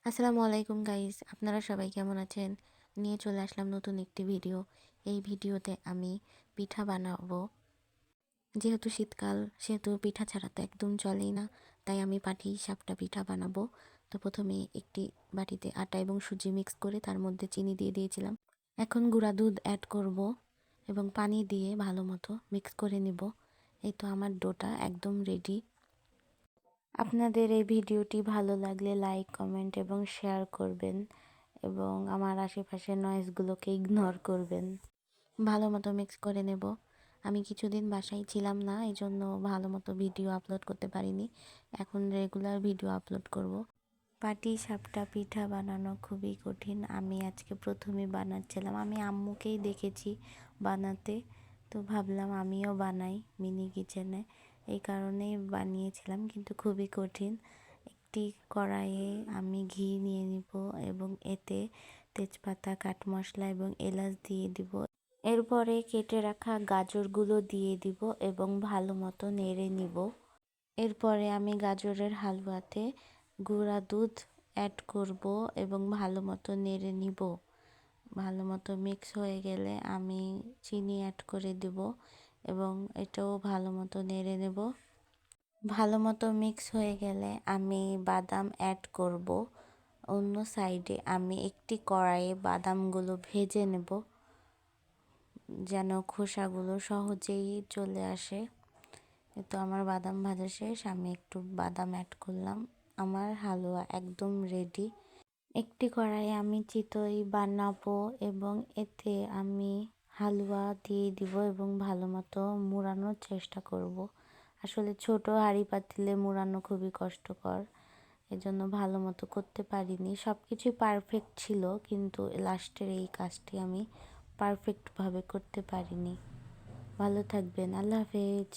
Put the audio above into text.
আসসালামু আলাইকুম গাইস, আপনারা সবাই কেমন আছেন? নিয়ে চলে আসলাম নতুন একটি ভিডিও। এই ভিডিওতে আমি পিঠা বানাবো। যেহেতু শীতকাল, সেহেতু পিঠা ছাড়া তো একদম চলেই না। তাই আমি পাটি-সাপটা পিঠা বানাবো। তো প্রথমে একটি বাটিতে আটা এবং সুজি মিক্স করে তার মধ্যে চিনি দিয়ে দিয়েছিলাম। এখন গুঁড়া দুধ অ্যাড করব এবং পানি দিয়ে ভালো মতো মিক্স করে নিব। এই তো আমার ডোটা একদম রেডি। আপনাদের এই ভিডিওটি ভালো লাগলে লাইক, কমেন্ট এবং শেয়ার করবেন এবং আমার আশেপাশের নয়েজগুলোকে ইগনোর করবেন। ভালো মতো মিক্স করে নেব। আমি কিছুদিন বাসায় ছিলাম না, এই জন্য ভালো মতো ভিডিও আপলোড করতে পারিনি। এখন রেগুলার ভিডিও আপলোড করব। পাটি সাপটা পিঠা বানানো খুবই কঠিন। আমি আজকে প্রথমে বানাচ্ছিলাম, আমি আম্মুকেই দেখেছি বানাতে, তো ভাবলাম আমিও বানাই মিনি কিচেনে। এই কারণেই বানিয়েছিলাম, কিন্তু খুবই কঠিন। একটি কড়াইয়ে আমি ঘি নিয়ে নিব এবং এতে তেজপাতা, কাঠ মশলা এবং এলাচ দিয়ে দিব। এরপরে কেটে রাখা গাজরগুলো দিয়ে দিব এবং ভালো মতো নেড়ে নিব। এরপরে আমি গাজরের হালুয়াতে গুঁড়া দুধ অ্যাড করব এবং ভালো মতো নেড়ে নিব। ভালো মতো মিক্স হয়ে গেলে আমি চিনি অ্যাড করে দেব এবং এটাও ভালো মতো নেড়ে নেব। ভালো মতো মিক্স হয়ে গেলে আমি বাদাম অ্যাড করব। অন্য সাইডে আমি একটি কড়াইয়ে বাদামগুলো ভেজে নেব যেন খোসাগুলো সহজেই চলে আসে। তো আমার বাদাম ভাজা শেষ, আমি একটু বাদাম অ্যাড করলাম। আমার হালুয়া একদম রেডি। একটি কড়াইয়ে আমি চিতই বানাবো এবং এতে আমি হালুয়া দিয়ে দিব এবং ভালো মতো মুড়ানোর চেষ্টা করব। আসলে ছোট হাঁড়ি পাতিলে মুড়ানো খুবই কষ্টকর, এজন্য ভালো মতো করতে পারিনি। সব কিছুই পারফেক্ট ছিল, কিন্তু লাস্টের এই কাজটি আমি পারফেক্টভাবে করতে পারিনি। ভালো থাকবেন, আল্লাহ হাফেজ।